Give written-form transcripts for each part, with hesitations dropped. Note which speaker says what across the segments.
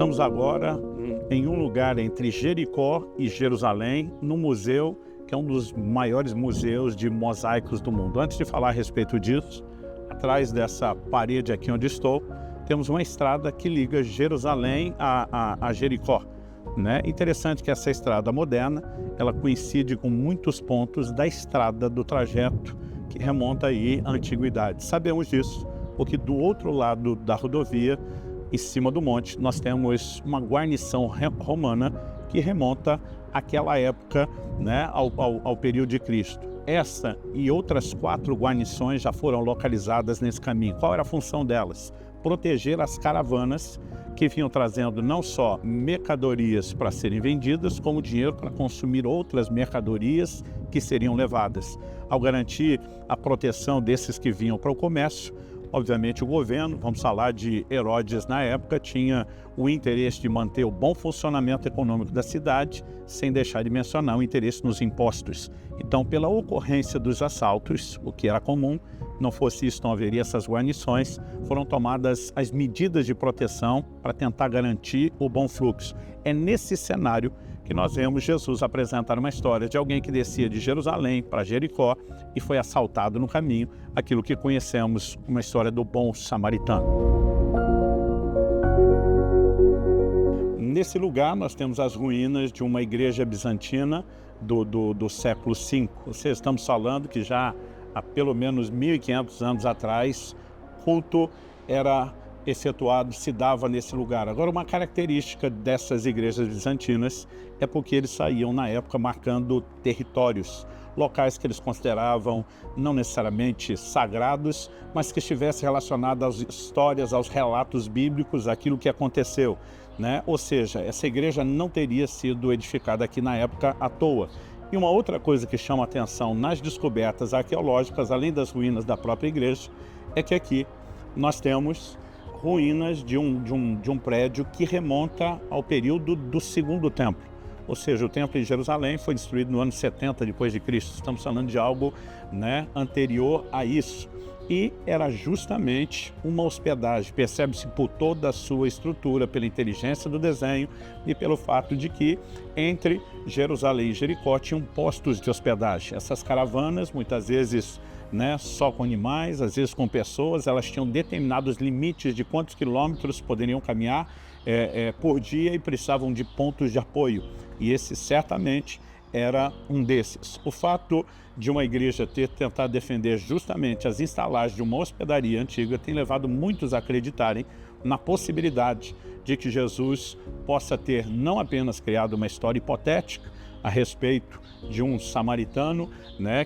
Speaker 1: Estamos agora em um lugar entre Jericó e Jerusalém, no museu, que é um dos maiores museus de mosaicos do mundo. Antes de falar a respeito disso, atrás dessa parede aqui onde estou, temos uma estrada que liga Jerusalém a Jericó. Interessante que essa estrada moderna, ela coincide com muitos pontos da estrada do trajeto que remonta aí à antiguidade. Sabemos disso, porque do outro lado da rodovia, em cima do monte, nós temos uma guarnição romana que remonta àquela época, ao período de Cristo. Essa e outras 4 guarnições já foram localizadas nesse caminho. Qual era a função delas? Proteger as caravanas que vinham trazendo não só mercadorias para serem vendidas, como dinheiro para consumir outras mercadorias que seriam levadas. Ao garantir a proteção desses que vinham para o comércio, obviamente o governo, vamos falar de Herodes na época, tinha o interesse de manter o bom funcionamento econômico da cidade, sem deixar de mencionar o interesse nos impostos. Então, pela ocorrência dos assaltos, o que era comum, não fosse isso, não haveria essas guarnições, foram tomadas as medidas de proteção para tentar garantir o bom fluxo. É nesse cenário que nós vemos Jesus apresentar uma história de alguém que descia de Jerusalém para Jericó e foi assaltado no caminho, aquilo que conhecemos, uma história do bom samaritano. Nesse lugar nós temos as ruínas de uma igreja bizantina do século V. Ou seja, estamos falando que já há pelo menos 1.500 anos atrás, culto era efetuado, se dava nesse lugar. Agora, uma característica dessas igrejas bizantinas é porque eles saíam na época marcando territórios, locais que eles consideravam não necessariamente sagrados, mas que estivessem relacionados às histórias, aos relatos bíblicos, aquilo que aconteceu, Ou seja, essa igreja não teria sido edificada aqui na época à toa. E uma outra coisa que chama atenção nas descobertas arqueológicas, além das ruínas da própria igreja, é que aqui nós temos ruínas de um prédio que remonta ao período do Segundo Templo. Ou seja, o templo de Jerusalém foi destruído no ano 70 depois de Cristo. Estamos falando de algo anterior a isso. E era justamente uma hospedagem, percebe-se por toda a sua estrutura, pela inteligência do desenho e pelo fato de que entre Jerusalém e Jericó tinham postos de hospedagem. Essas caravanas, muitas vezes só com animais, às vezes com pessoas, elas tinham determinados limites de quantos quilômetros poderiam caminhar por dia e precisavam de pontos de apoio. E esse certamente era um desses. O fato de uma igreja ter tentado defender justamente as instalagens de uma hospedaria antiga tem levado muitos a acreditarem na possibilidade de que Jesus possa ter não apenas criado uma história hipotética a respeito de um samaritano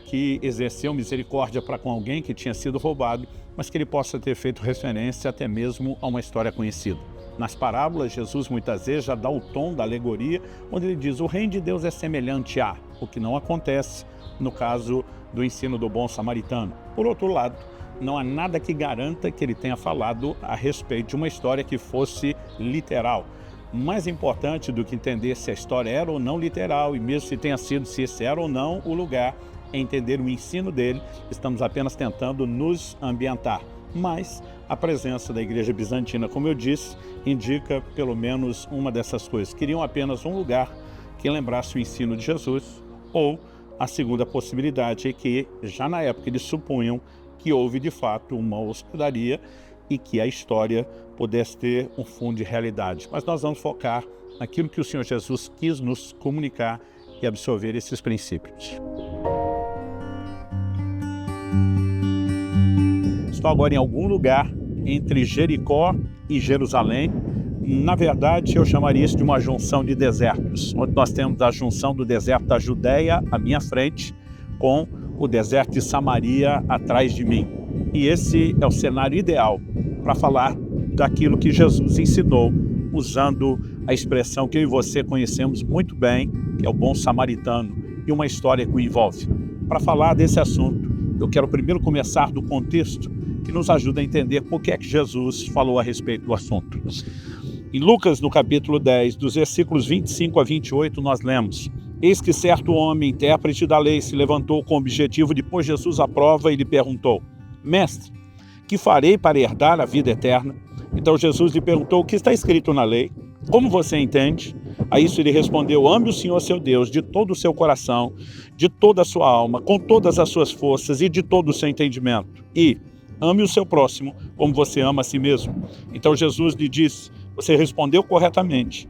Speaker 1: que exerceu misericórdia para com alguém que tinha sido roubado, mas que ele possa ter feito referência até mesmo a uma história conhecida. Nas parábolas, Jesus muitas vezes já dá o tom da alegoria, onde ele diz: o reino de Deus é semelhante a, o que não acontece no caso do ensino do bom samaritano. Por outro lado, não há nada que garanta que ele tenha falado a respeito de uma história que fosse literal. Mais importante do que entender se a história era ou não literal, e mesmo se tenha sido, se esse era ou não o lugar, é entender o ensino dele. Estamos apenas tentando nos ambientar. Mas a presença da igreja bizantina, como eu disse, indica pelo menos uma dessas coisas. Queriam apenas um lugar que lembrasse o ensino de Jesus, ou a segunda possibilidade é que já na época eles supunham que houve de fato uma hospedaria e que a história pudesse ter um fundo de realidade. Mas nós vamos focar naquilo que o Senhor Jesus quis nos comunicar e absorver esses princípios. Estou agora em algum lugar entre Jericó e Jerusalém. Na verdade, eu chamaria isso de uma junção de desertos, onde nós temos a junção do deserto da Judéia à minha frente, com o deserto de Samaria atrás de mim. E esse é o cenário ideal para falar daquilo que Jesus ensinou, usando a expressão que eu e você conhecemos muito bem, que é o bom samaritano, e uma história que o envolve. Para falar desse assunto, eu quero primeiro começar do contexto que nos ajuda a entender por que é que Jesus falou a respeito do assunto. Em Lucas, no capítulo 10, dos versículos 25 a 28, nós lemos: eis que certo homem, intérprete da lei, se levantou com o objetivo de pôr Jesus à prova e lhe perguntou: mestre, que farei para herdar a vida eterna? Então Jesus lhe perguntou: o que está escrito na lei? Como você entende? A isso ele respondeu: ame o Senhor seu Deus de todo o seu coração, de toda a sua alma, com todas as suas forças e de todo o seu entendimento. E ame o seu próximo como você ama a si mesmo. Então Jesus lhe disse: você respondeu corretamente,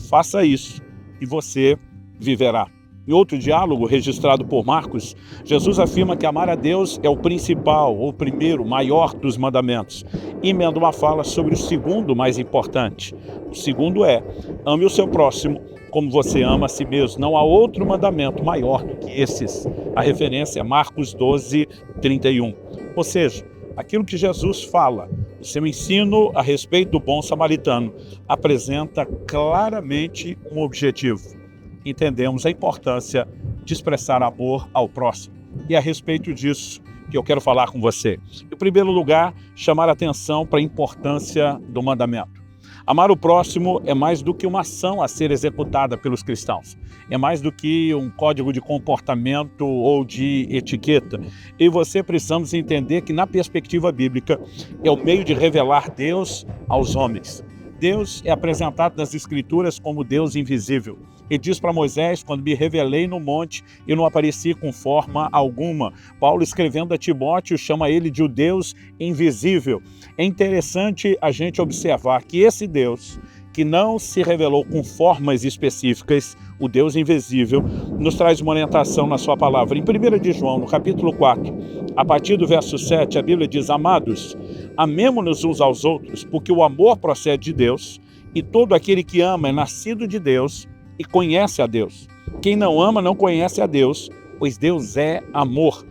Speaker 1: faça isso e você viverá. Em outro diálogo registrado por Marcos, Jesus afirma que amar a Deus é o principal, ou primeiro, maior dos mandamentos. E emenda uma fala sobre o segundo mais importante. O segundo é: ame o seu próximo como você ama a si mesmo. Não há outro mandamento maior do que esses. A referência é Marcos 12, 31. Ou seja, aquilo que Jesus fala, o seu ensino a respeito do bom samaritano, apresenta claramente um objetivo. Entendemos a importância de expressar amor ao próximo. E é a respeito disso que eu quero falar com você. Em primeiro lugar, chamar a atenção para a importância do mandamento. Amar o próximo é mais do que uma ação a ser executada pelos cristãos. É mais do que um código de comportamento ou de etiqueta. Eu e você precisamos entender que, na perspectiva bíblica, é o meio de revelar Deus aos homens. Deus é apresentado nas Escrituras como Deus invisível. Ele diz para Moisés: quando me revelei no monte, eu não apareci com forma alguma. Paulo, escrevendo a Timóteo, chama ele de o Deus invisível. É interessante a gente observar que esse Deus, que não se revelou com formas específicas, o Deus invisível, nos traz uma orientação na sua palavra. Em 1 de João, no capítulo 4, a partir do verso 7, a Bíblia diz: amados, amemo-nos uns aos outros, porque o amor procede de Deus, e todo aquele que ama é nascido de Deus e conhece a Deus. Quem não ama não conhece a Deus, pois Deus é amor.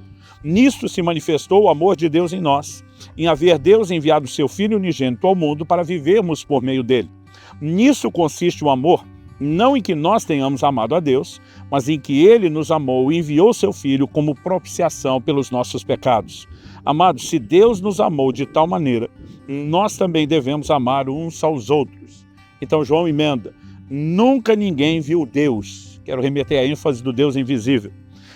Speaker 1: Nisto se manifestou o amor de Deus em nós, em haver Deus enviado seu Filho unigênito ao mundo para vivermos por meio dele. Nisso consiste o amor, não em que nós tenhamos amado a Deus, mas em que ele nos amou e enviou seu Filho como propiciação pelos nossos pecados. Amados, se Deus nos amou de tal maneira, nós também devemos amar uns aos outros. Então João emenda: nunca ninguém viu Deus. Quero remeter à ênfase do Deus invisível.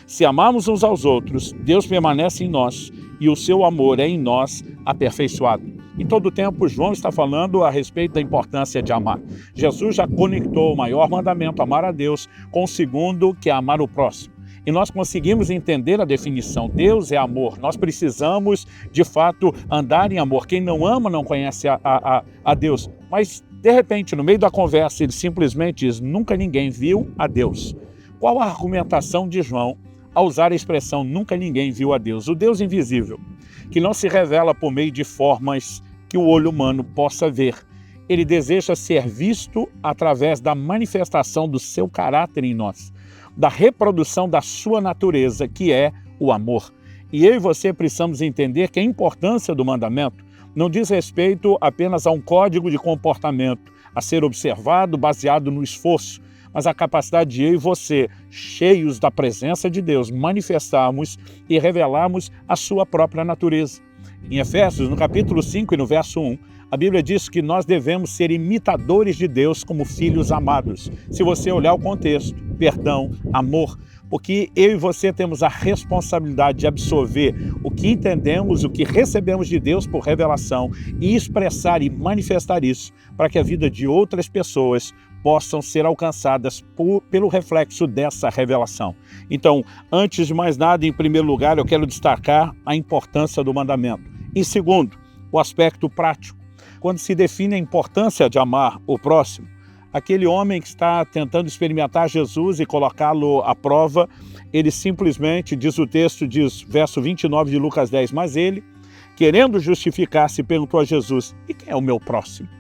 Speaker 1: Se amarmos uns aos outros, Deus permanece em nós e o seu amor é em nós aperfeiçoado. Em todo tempo, João está falando a respeito da importância de amar. Jesus já conectou o maior mandamento, amar a Deus, com o segundo, que é amar o próximo. E nós conseguimos entender a definição. Deus é amor. Nós precisamos, de fato, andar em amor. Quem não ama não conhece a Deus. Mas, de repente, no meio da conversa, ele simplesmente diz: nunca ninguém viu a Deus. Qual a argumentação de João ao usar a expressão nunca ninguém viu a Deus? O Deus invisível, que não se revela por meio de formas que o olho humano possa ver. Ele deseja ser visto através da manifestação do seu caráter em nós, da reprodução da sua natureza, que é o amor. E eu e você precisamos entender que a importância do mandamento não diz respeito apenas a um código de comportamento a ser observado baseado no esforço, mas a capacidade de eu e você, cheios da presença de Deus, manifestarmos e revelarmos a sua própria natureza. Em Efésios, no capítulo 5 e no verso 1, a Bíblia diz que nós devemos ser imitadores de Deus como filhos amados. Se você olhar o contexto, perdão, amor, porque eu e você temos a responsabilidade de absorver o que entendemos, o que recebemos de Deus por revelação e expressar e manifestar isso para que a vida de outras pessoas possam ser alcançadas pelo reflexo dessa revelação. Então, antes de mais nada, em primeiro lugar, eu quero destacar a importância do mandamento. Em segundo, o aspecto prático. Quando se define a importância de amar o próximo, aquele homem que está tentando experimentar Jesus e colocá-lo à prova, ele simplesmente, diz o texto, diz, verso 29 de Lucas 10, mas ele, querendo justificar-se, perguntou a Jesus: e quem é o meu próximo?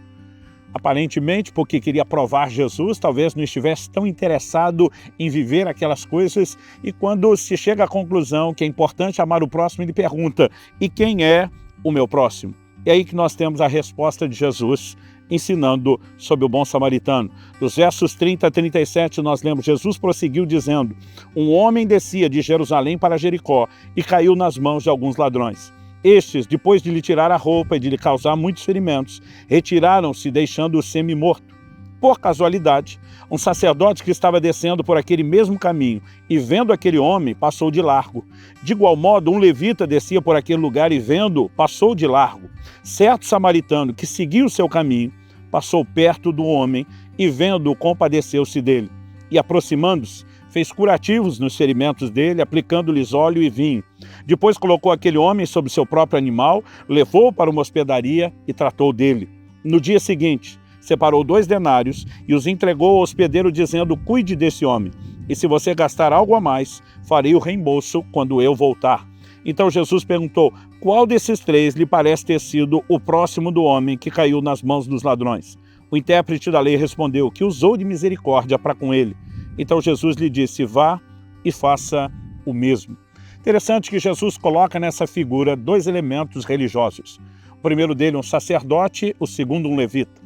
Speaker 1: Aparentemente, porque queria provar Jesus, talvez não estivesse tão interessado em viver aquelas coisas, e quando se chega à conclusão que é importante amar o próximo, ele pergunta: e quem é o meu próximo? É aí que nós temos a resposta de Jesus, ensinando sobre o bom samaritano. Dos versos 30 a 37, nós lemos: Jesus prosseguiu dizendo: um homem descia de Jerusalém para Jericó e caiu nas mãos de alguns ladrões. Estes, depois de lhe tirar a roupa e de lhe causar muitos ferimentos, retiraram-se, deixando-o semi-morto. Por casualidade, um sacerdote que estava descendo por aquele mesmo caminho e vendo aquele homem, passou de largo. De igual modo, um levita descia por aquele lugar e vendo, passou de largo. Certo samaritano que seguia o seu caminho, passou perto do homem e vendo-o compadeceu-se dele. E aproximando-se, fez curativos nos ferimentos dele, aplicando-lhes óleo e vinho. Depois colocou aquele homem sobre seu próprio animal, levou-o para uma hospedaria e tratou dele. No dia seguinte, separou 2 denários e os entregou ao hospedeiro, dizendo: cuide desse homem, e se você gastar algo a mais, farei o reembolso quando eu voltar. Então Jesus perguntou: qual desses 3 lhe parece ter sido o próximo do homem que caiu nas mãos dos ladrões? O intérprete da lei respondeu: que usou de misericórdia para com ele. Então Jesus lhe disse: vá e faça o mesmo. Interessante que Jesus coloca nessa figura 2 elementos religiosos. O primeiro dele, um sacerdote, o segundo, um levita.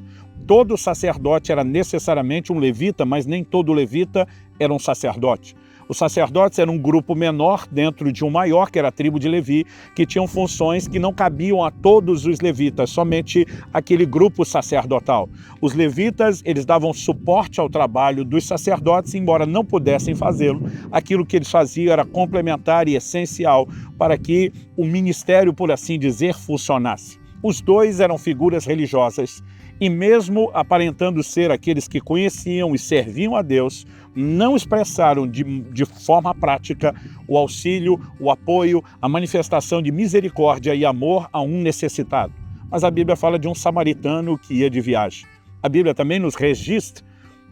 Speaker 1: Todo sacerdote era necessariamente um levita, mas nem todo levita era um sacerdote. Os sacerdotes eram um grupo menor dentro de um maior, que era a tribo de Levi, que tinham funções que não cabiam a todos os levitas, somente aquele grupo sacerdotal. Os levitas, eles davam suporte ao trabalho dos sacerdotes, embora não pudessem fazê-lo. Aquilo que eles faziam era complementar e essencial para que o ministério, por assim dizer, funcionasse. Os 2 eram figuras religiosas e, mesmo aparentando ser aqueles que conheciam e serviam a Deus, não expressaram de forma prática o auxílio, o apoio, a manifestação de misericórdia e amor a um necessitado. Mas a Bíblia fala de um samaritano que ia de viagem. A Bíblia também nos registra,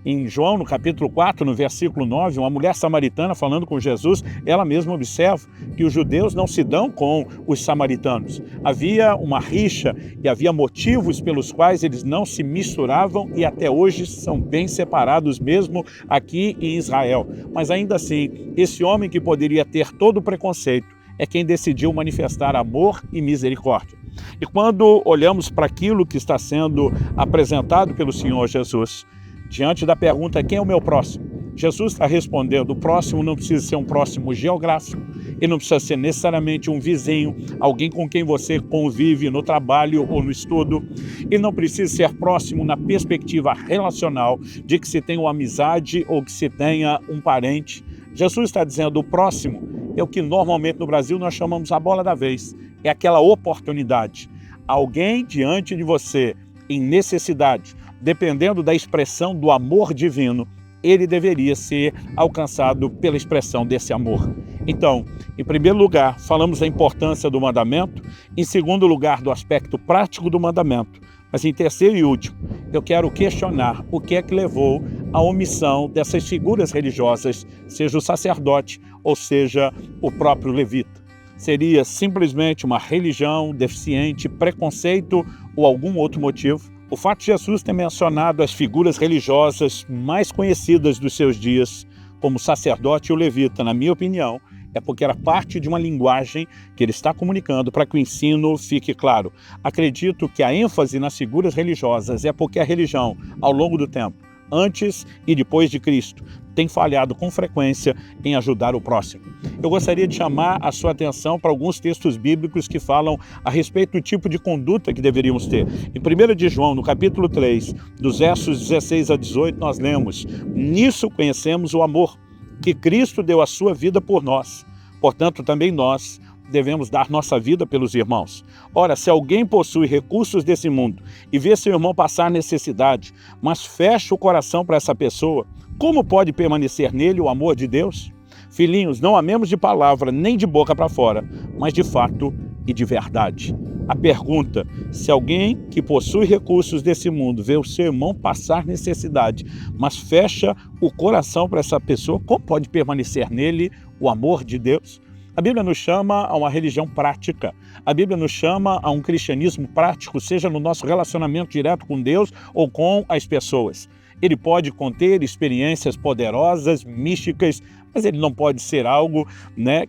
Speaker 1: em João, no capítulo 4, no versículo 9, uma mulher samaritana falando com Jesus, ela mesma observa que os judeus não se dão com os samaritanos. Havia uma rixa e havia motivos pelos quais eles não se misturavam e até hoje são bem separados mesmo aqui em Israel. Mas ainda assim, esse homem que poderia ter todo o preconceito é quem decidiu manifestar amor e misericórdia. E quando olhamos para aquilo que está sendo apresentado pelo Senhor Jesus, diante da pergunta: quem é o meu próximo? Jesus está respondendo: o próximo não precisa ser um próximo geográfico, e não precisa ser necessariamente um vizinho, alguém com quem você convive no trabalho ou no estudo, e não precisa ser próximo na perspectiva relacional de que se tenha uma amizade ou que se tenha um parente. Jesus está dizendo: o próximo é o que normalmente no Brasil nós chamamos a bola da vez, é aquela oportunidade. Alguém diante de você em necessidade, dependendo da expressão do amor divino, ele deveria ser alcançado pela expressão desse amor. Então, em primeiro lugar, falamos da importância do mandamento, em segundo lugar, do aspecto prático do mandamento, mas em terceiro e último, eu quero questionar o que é que levou à omissão dessas figuras religiosas, seja o sacerdote ou seja o próprio levita. Seria simplesmente uma religião deficiente, preconceito ou algum outro motivo? O fato de Jesus ter mencionado as figuras religiosas mais conhecidas dos seus dias, como o sacerdote e o levita, na minha opinião, é porque era parte de uma linguagem que ele está comunicando para que o ensino fique claro. Acredito que a ênfase nas figuras religiosas é porque a religião, ao longo do tempo, antes e depois de Cristo, tem falhado com frequência em ajudar o próximo. Eu gostaria de chamar a sua atenção para alguns textos bíblicos que falam a respeito do tipo de conduta que deveríamos ter. Em 1 de João, no capítulo 3, dos versos 16 a 18, nós lemos: nisso conhecemos o amor, que Cristo deu a sua vida por nós. Portanto, também nós devemos dar nossa vida pelos irmãos. Ora, se alguém possui recursos desse mundo e vê seu irmão passar necessidade, mas fecha o coração para essa pessoa, como pode permanecer nele o amor de Deus? Filhinhos, não amemos de palavra nem de boca para fora, mas de fato e de verdade. A pergunta: se alguém que possui recursos desse mundo vê o seu irmão passar necessidade, mas fecha o coração para essa pessoa, como pode permanecer nele o amor de Deus? A Bíblia nos chama a uma religião prática. A Bíblia nos chama a um cristianismo prático, seja no nosso relacionamento direto com Deus ou com as pessoas. Ele pode conter experiências poderosas, místicas, mas ele não pode ser algo,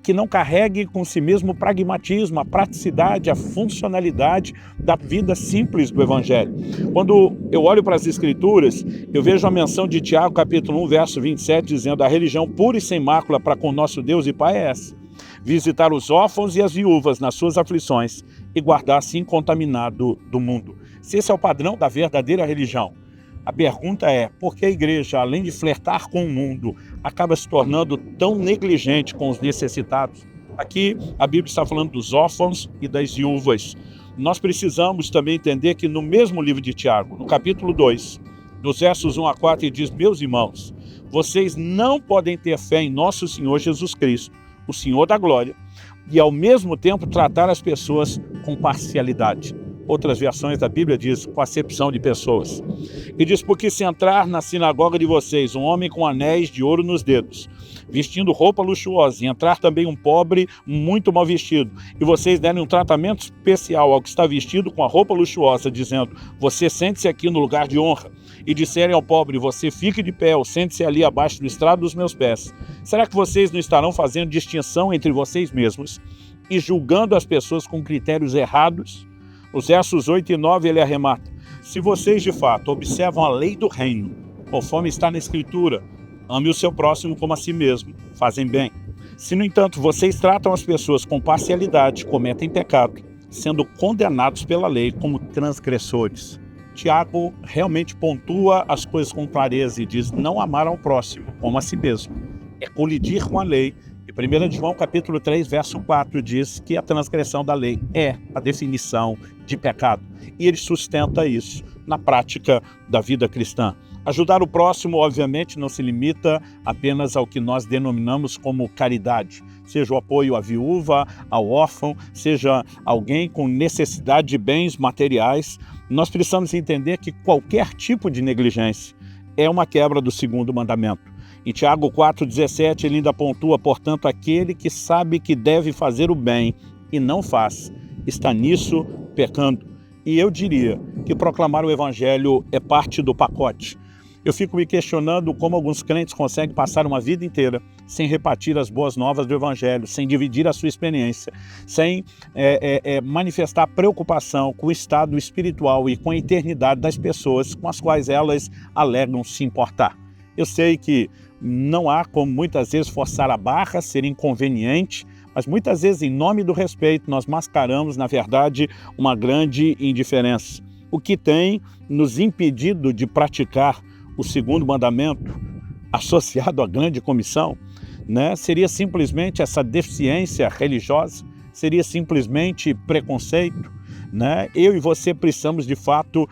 Speaker 1: que não carregue com si mesmo o pragmatismo, a praticidade, a funcionalidade da vida simples do Evangelho. Quando eu olho para as Escrituras, eu vejo a menção de Tiago, capítulo 1, verso 27, dizendo: a religião pura e sem mácula para com nosso Deus e Pai é essa: visitar os órfãos e as viúvas nas suas aflições e guardar-se incontaminado do mundo. Se esse é o padrão da verdadeira religião, a pergunta é: por que a igreja, além de flertar com o mundo, acaba se tornando tão negligente com os necessitados? Aqui a Bíblia está falando dos órfãos e das viúvas. Nós precisamos também entender que no mesmo livro de Tiago, no capítulo 2, Dos versos 1 a 4, ele diz: meus irmãos, vocês não podem ter fé em nosso Senhor Jesus Cristo, o Senhor da glória, e ao mesmo tempo tratar as pessoas com parcialidade. Outras versões da Bíblia diz com acepção de pessoas. E diz: porque se entrar na sinagoga de vocês um homem com anéis de ouro nos dedos, vestindo roupa luxuosa, e entrar também um pobre muito mal vestido, e vocês derem um tratamento especial ao que está vestido com a roupa luxuosa, dizendo: você sente-se aqui no lugar de honra, e disserem ao pobre: você fique de pé, ou sente-se ali abaixo do estrado dos meus pés, será que vocês não estarão fazendo distinção entre vocês mesmos e julgando as pessoas com critérios errados? Os versos 8 e 9 ele arremata: se vocês de fato observam a lei do reino, conforme está na Escritura, ame o seu próximo como a si mesmo, fazem bem. Se, no entanto, vocês tratam as pessoas com parcialidade, cometem pecado, sendo condenados pela lei como transgressores. Tiago realmente pontua as coisas com clareza e diz: não amar ao próximo como a si mesmo é colidir com a lei. E 1 João capítulo 3, verso 4 diz que a transgressão da lei é a definição de pecado. E ele sustenta isso na prática da vida cristã. Ajudar o próximo, obviamente, não se limita apenas ao que nós denominamos como caridade. Seja o apoio à viúva, ao órfão, seja alguém com necessidade de bens materiais. Nós precisamos entender que qualquer tipo de negligência é uma quebra do segundo mandamento. Em Tiago 4,17 ele ainda pontua: portanto, aquele que sabe que deve fazer o bem e não faz, está nisso pecando. E eu diria que proclamar o evangelho é parte do pacote. Eu fico me questionando como alguns crentes conseguem passar uma vida inteira sem repartir as boas novas do evangelho, sem dividir a sua experiência, sem manifestar preocupação com o estado espiritual e com a eternidade das pessoas com as quais elas alegam se importar. Eu sei que não há como muitas vezes forçar a barra, ser inconveniente, mas muitas vezes, em nome do respeito, nós mascaramos, na verdade, uma grande indiferença. O que tem nos impedido de praticar o segundo mandamento, associado à grande comissão, seria simplesmente essa deficiência religiosa, seria simplesmente preconceito. Eu e você precisamos, de fato,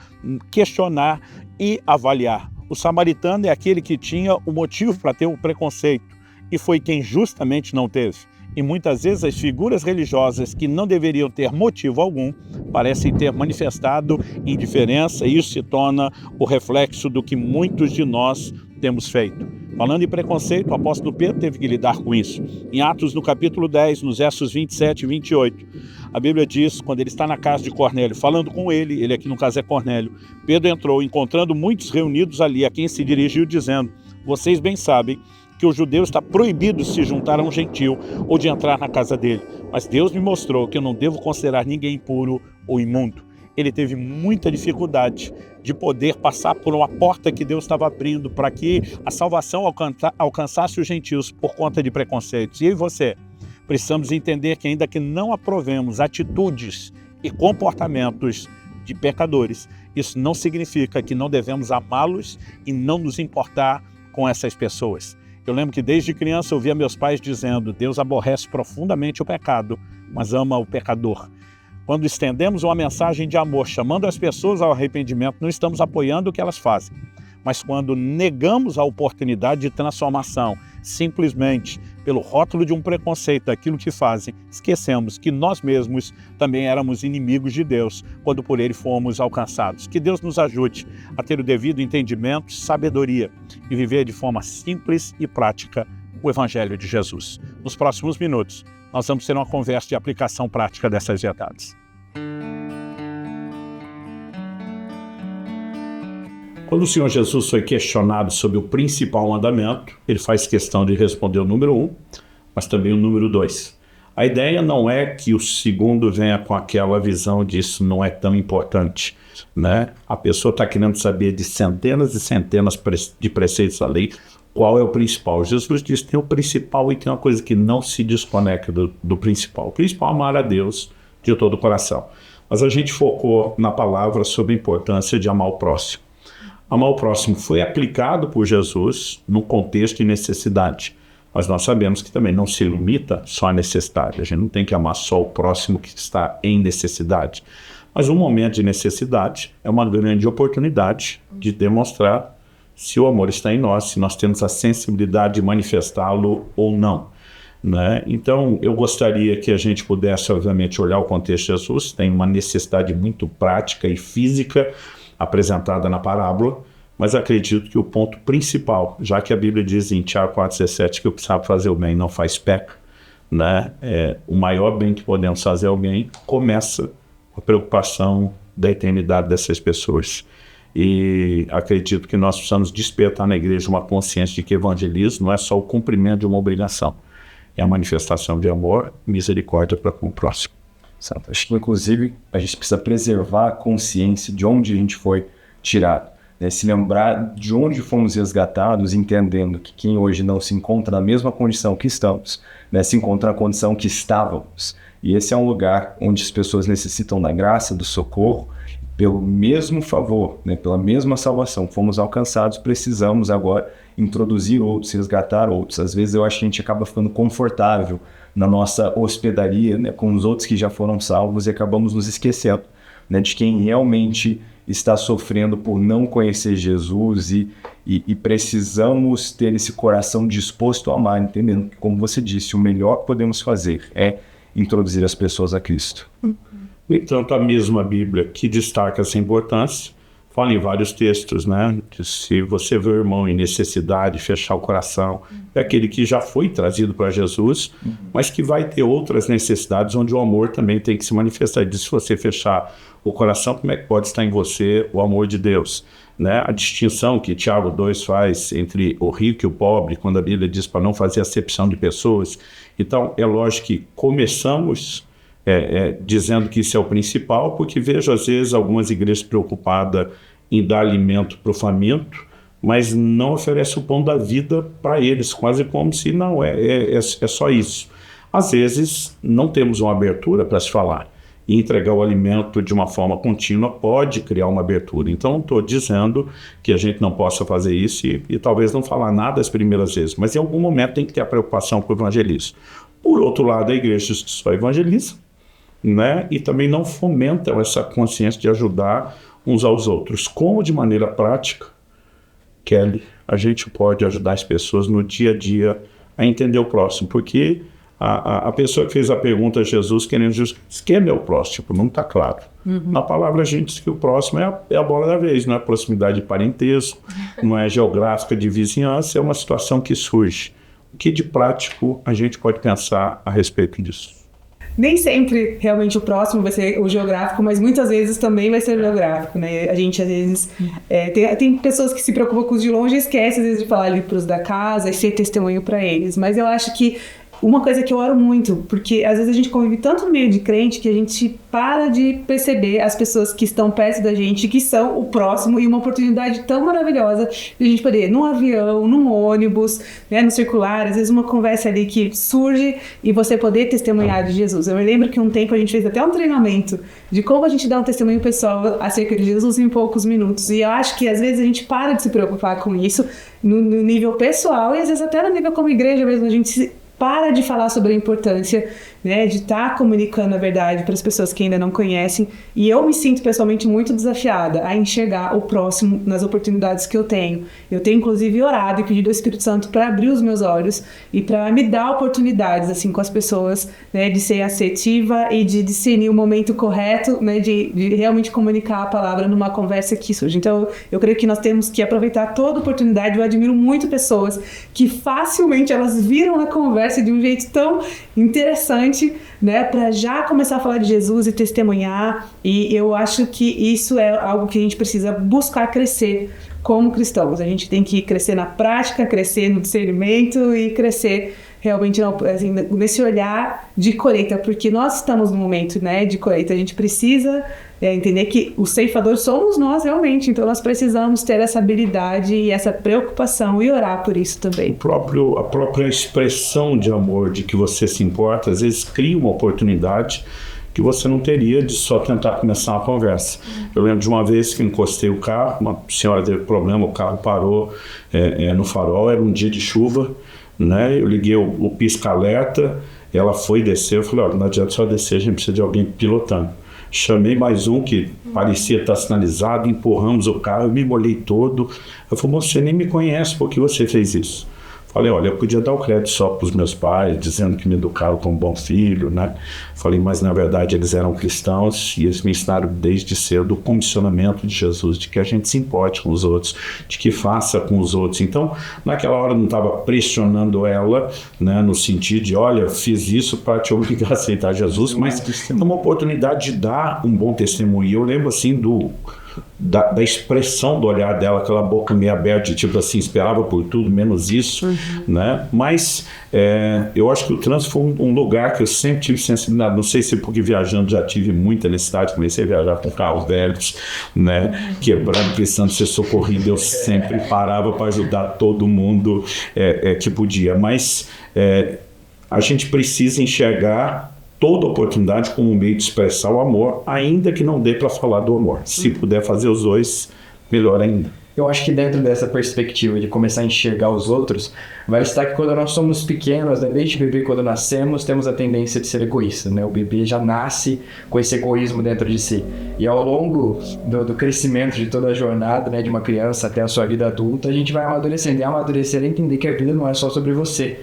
Speaker 1: questionar e avaliar. O samaritano é aquele que tinha o motivo para ter o preconceito e foi quem justamente não teve. E muitas vezes as figuras religiosas que não deveriam ter motivo algum parecem ter manifestado indiferença, e isso se torna o reflexo do que muitos de nós temos feito. Falando em preconceito, o apóstolo Pedro teve que lidar com isso. Em Atos, no capítulo 10, nos versos 27 e 28, a Bíblia diz, quando ele está na casa de Cornélio, falando com ele aqui no caso é Cornélio, Pedro entrou, encontrando muitos reunidos ali, a quem se dirigiu, dizendo: vocês bem sabem que o judeu está proibido de se juntar a um gentil ou de entrar na casa dele. Mas Deus me mostrou que eu não devo considerar ninguém impuro ou imundo. Ele teve muita dificuldade de poder passar por uma porta que Deus estava abrindo para que a salvação alcançasse os gentios por conta de preconceitos. E eu e você precisamos entender que, ainda que não aprovemos atitudes e comportamentos de pecadores, isso não significa que não devemos amá-los e não nos importar com essas pessoas. Eu lembro que desde criança eu ouvia meus pais dizendo: Deus aborrece profundamente o pecado, mas ama o pecador. Quando estendemos uma mensagem de amor, chamando as pessoas ao arrependimento, não estamos apoiando o que elas fazem. Mas quando negamos a oportunidade de transformação, simplesmente pelo rótulo de um preconceito daquilo que fazem, esquecemos que nós mesmos também éramos inimigos de Deus quando por Ele fomos alcançados. Que Deus nos ajude a ter o devido entendimento, sabedoria e viver de forma simples e prática o Evangelho de Jesus. Nos próximos minutos, nós vamos ter uma conversa de aplicação prática dessas verdades. Quando o Senhor Jesus foi questionado sobre o principal mandamento, ele faz questão de responder o número 1, mas também o número 2. A ideia não é que o segundo venha com aquela visão de isso não é tão importante, A pessoa está querendo saber de centenas e centenas de preceitos da lei, qual é o principal. Jesus diz que tem o principal e tem uma coisa que não se desconecta do principal. O principal é amar a Deus de todo o coração. Mas a gente focou na palavra sobre a importância de amar o próximo. Amar o próximo foi aplicado por Jesus no contexto de necessidade. Mas nós sabemos que também não se limita só à necessidade. A gente não tem que amar só o próximo que está em necessidade. Mas um momento de necessidade é uma grande oportunidade de demonstrar se o amor está em nós, se nós temos a sensibilidade de manifestá-lo ou não, né? Então, eu gostaria que a gente pudesse, obviamente, olhar o contexto de Jesus. Tem uma necessidade muito prática e física apresentada na parábola, mas acredito que o ponto principal, já que a Bíblia diz em Tiago 4,17 que o que sabe fazer o bem não faz peca, né? O maior bem que podemos fazer a alguém começa com a preocupação da eternidade dessas pessoas. E acredito que nós precisamos despertar na igreja uma consciência de que evangelismo não é só o cumprimento de uma obrigação, é a manifestação de amor e misericórdia para com o próximo.
Speaker 2: Certo. Acho que, inclusive, a gente precisa preservar a consciência de onde a gente foi tirado, né? Se lembrar de onde fomos resgatados, entendendo que quem hoje não se encontra na mesma condição que estamos, né, se encontra na condição que estávamos. E esse é um lugar onde as pessoas necessitam da graça, do socorro, pelo mesmo favor, né, pela mesma salvação. Fomos alcançados, precisamos agora introduzir outros, resgatar outros. Às vezes eu acho que a gente acaba ficando confortável na nossa hospedaria, né, com os outros que já foram salvos, e acabamos nos esquecendo, né, de quem realmente está sofrendo por não conhecer Jesus, e precisamos ter esse coração disposto a amar, entendendo que, como você disse, o melhor que podemos fazer é introduzir as pessoas a Cristo.
Speaker 1: Então, a mesma Bíblia que destaca essa importância, fala em vários textos, né? Que se você vê o irmão em necessidade, fechar o coração, é aquele que já foi trazido para Jesus, mas que vai ter outras necessidades onde o amor também tem que se manifestar. Ele diz, se você fechar o coração, como é que pode estar em você o amor de Deus? Né? A distinção que Tiago 2 faz entre o rico e o pobre, quando a Bíblia diz para não fazer acepção de pessoas. Então, é lógico que começamos dizendo que isso é o principal, porque vejo às vezes algumas igrejas preocupadas em dar alimento para o faminto, mas não oferece o pão da vida para eles, quase como se não é só isso. Às vezes não temos uma abertura para se falar, e entregar o alimento de uma forma contínua pode criar uma abertura. Então não estou dizendo que a gente não possa fazer isso e talvez não falar nada as primeiras vezes, mas em algum momento tem que ter a preocupação com o evangelismo. Por outro lado, a igreja só evangeliza, né? E também não fomentam essa consciência de ajudar uns aos outros. Como de maneira prática, Kelly, a gente pode ajudar as pessoas no dia a dia a entender o próximo? Porque a pessoa que fez a pergunta a Jesus, querendo Jesus, quem é meu próximo? Não está claro. Na palavra a gente diz que o próximo é a bola da vez, não é proximidade de parentesco, não é geográfica de vizinhança, é uma situação que surge. O que de prático a gente pode pensar a respeito disso?
Speaker 3: Nem sempre realmente o próximo vai ser o geográfico, mas muitas vezes também vai ser o geográfico, né? A gente às vezes tem pessoas que se preocupam com os de longe e esquecem às vezes de falar ali para os da casa e ser testemunho para eles. Mas eu acho que uma coisa que eu oro muito, porque às vezes a gente convive tanto no meio de crente que a gente para de perceber as pessoas que estão perto da gente, que são o próximo, e uma oportunidade tão maravilhosa de a gente poder, num avião, num ônibus, né, no circular, às vezes uma conversa ali que surge e você poder testemunhar de Jesus. Eu me lembro que um tempo a gente fez até um treinamento de como a gente dá um testemunho pessoal acerca de Jesus em poucos minutos, e eu acho que às vezes a gente para de se preocupar com isso no nível pessoal e às vezes até no nível como igreja mesmo, a gente para de falar sobre a importância, né, de estar comunicando a verdade para as pessoas que ainda não conhecem. E eu me sinto pessoalmente muito desafiada a enxergar o próximo nas oportunidades que eu tenho. Eu tenho inclusive orado e pedido ao Espírito Santo para abrir os meus olhos e para me dar oportunidades assim com as pessoas, né, de ser assertiva e de discernir o momento correto, né, de realmente comunicar a palavra numa conversa que surge. Então eu creio que nós temos que aproveitar toda oportunidade. Eu admiro muito pessoas que facilmente elas viram a conversa de um jeito tão interessante, né, para já começar a falar de Jesus e testemunhar. E eu acho que isso é algo que a gente precisa buscar crescer como cristãos. A gente tem que crescer na prática, crescer no discernimento e crescer realmente assim, nesse olhar de colheita, porque nós estamos no momento, né, de colheita. A gente precisa entender que o ceifador somos nós realmente, então nós precisamos ter essa habilidade e essa preocupação e orar por isso também.
Speaker 1: A própria expressão de amor, de que você se importa, às vezes cria uma oportunidade que você não teria de só tentar começar uma conversa. Eu lembro de uma vez que encostei o carro, uma senhora teve problema, o carro parou no farol, era um dia de chuva, né? Eu liguei o pisca-alerta, ela foi descer, eu falei, olha, não adianta só descer, a gente precisa de alguém pilotando. Chamei mais um que parecia estar sinalizado, empurramos o carro, eu me molhei todo. Eu falei, você nem me conhece, por que você fez isso? Falei, olha, eu podia dar o crédito só para os meus pais, dizendo que me educaram como um bom filho, né? Falei, mas na verdade eles eram cristãos e eles me ensinaram desde cedo o comissionamento de Jesus, de que a gente se importe com os outros, de que faça com os outros. Então, naquela hora eu não estava pressionando ela, né, no sentido de, olha, eu fiz isso para te obrigar a aceitar Jesus, mas é uma oportunidade de dar um bom testemunho. E eu lembro assim da expressão do olhar dela, aquela boca meio aberta, de tipo assim, esperava por tudo, menos isso, né? Mas eu acho que o trânsito foi um lugar que eu sempre tive sensibilidade, não sei se porque viajando já tive muita necessidade, comecei a viajar com carros velhos, né? Quebrando, precisando ser socorrido, eu sempre parava para ajudar todo mundo que podia, mas a gente precisa enxergar toda oportunidade como um meio de expressar o amor, ainda que não dê para falar do amor. Se puder fazer os dois, melhor ainda.
Speaker 2: Eu acho que dentro dessa perspectiva de começar a enxergar os outros, vai estar que quando nós somos pequenos, né, desde bebê, quando nascemos, temos a tendência de ser egoísta, né? O bebê já nasce com esse egoísmo dentro de si. E ao longo do crescimento de toda a jornada, né, de uma criança até a sua vida adulta, a gente vai amadurecendo. E amadurecer é entender que a vida não é só sobre você.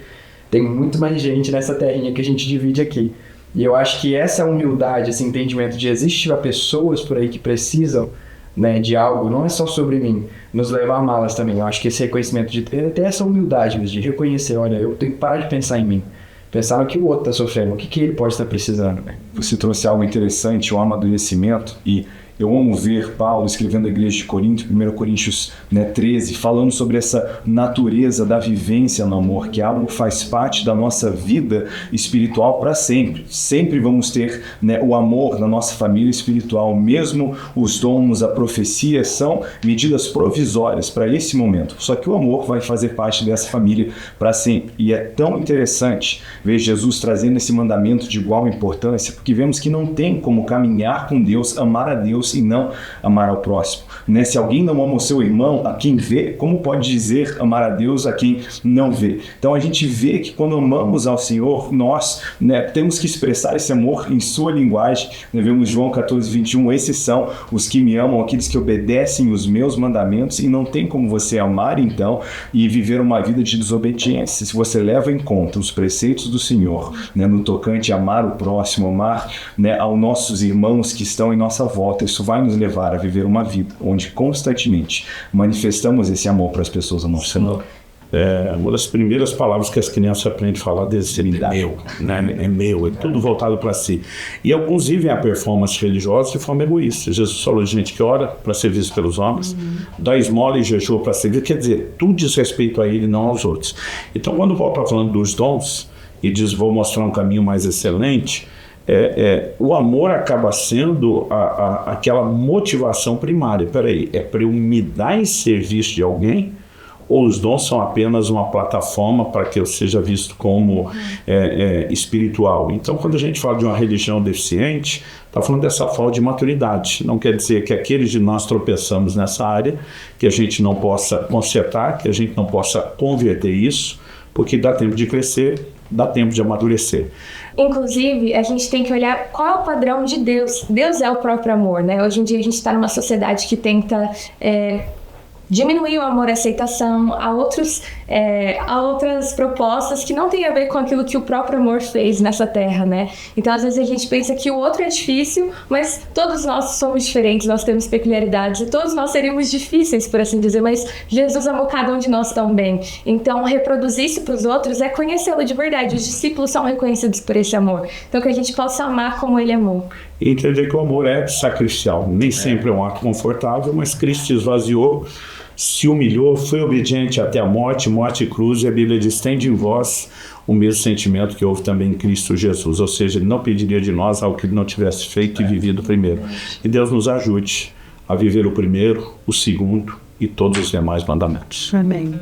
Speaker 2: Tem muito mais gente nessa terrinha que a gente divide aqui. E eu acho que essa humildade, esse entendimento de existir pessoas por aí que precisam, né, de algo, não é só sobre mim, nos leva a amá-las também. Eu acho que esse reconhecimento de ter essa humildade, de reconhecer, olha, eu tenho que parar de pensar em mim, pensar no que o outro está sofrendo, o que ele pode estar precisando. Né? Você trouxe algo interessante, o amadurecimento, e eu amo ver Paulo escrevendo a igreja de Corinto, 1 Coríntios 13, falando sobre essa natureza da vivência no amor, que algo faz parte da nossa vida espiritual para sempre. Sempre vamos ter, né, o amor na nossa família espiritual, mesmo os dons, a profecia, são medidas provisórias para esse momento. Só que o amor vai fazer parte dessa família para sempre. E é tão interessante ver Jesus trazendo esse mandamento de igual importância, porque vemos que não tem como caminhar com Deus, amar a Deus e não amar ao próximo. Né? Se alguém não ama o seu irmão, a quem vê, como pode dizer amar a Deus a quem não vê? Então a gente vê que quando amamos ao Senhor, nós, né, temos que expressar esse amor em sua linguagem. Né? Vemos João 14:21, esses são os que me amam, aqueles que obedecem os meus mandamentos, e não tem como você amar então e viver uma vida de desobediência. Se você leva em conta os preceitos do Senhor, né, no tocante a amar o próximo, amar, né, aos nossos irmãos que estão em nossa volta, isso vai nos levar a viver uma vida onde constantemente manifestamos esse amor para as pessoas ao nosso redor.
Speaker 1: Uma das primeiras palavras que as crianças aprendem a falar é meu, né? É meu, é tudo voltado para si. E alguns vivem a performance religiosa de forma egoísta. Jesus falou de gente que ora para ser visto pelos homens, dá esmola e jejua para ser visto, quer dizer, tudo diz respeito a ele, não aos outros. Então, quando o Paulo está falando dos dons e diz, vou mostrar um caminho mais excelente, o amor acaba sendo aquela motivação primária. Peraí, é para eu me dar em serviço de alguém, ou os dons são apenas uma plataforma para que eu seja visto como espiritual? Então, quando a gente fala de uma religião deficiente, está falando dessa falta de maturidade. Não quer dizer que aqueles de nós tropeçamos nessa área, que a gente não possa consertar, que a gente não possa converter isso, porque dá tempo de crescer, dá tempo de amadurecer.
Speaker 4: Inclusive, a gente tem que olhar qual é o padrão de Deus. Deus é o próprio amor, né? Hoje em dia a gente está numa sociedade que tenta diminuir o amor e a aceitação, a outras propostas que não tem a ver com aquilo que o próprio amor fez nessa terra, né? Então, às vezes a gente pensa que o outro é difícil, mas todos nós somos diferentes, nós temos peculiaridades e todos nós seríamos difíceis, por assim dizer, mas Jesus amou cada um de nós tão bem. Então, reproduzir isso para os outros é conhecê-lo de verdade. Os discípulos são reconhecidos por esse amor. Então, que a gente possa amar como ele amou.
Speaker 1: E entender que o amor é sacrificial. Nem sempre é um ato confortável, mas Cristo se esvaziou, se humilhou, foi obediente até a morte e cruz, e a Bíblia diz, tende em vós o mesmo sentimento que houve também em Cristo Jesus. Ou seja, ele não pediria de nós algo que ele não tivesse feito e vivido primeiro. E Deus nos ajude a viver o primeiro, o segundo e todos os demais mandamentos.
Speaker 3: Amém.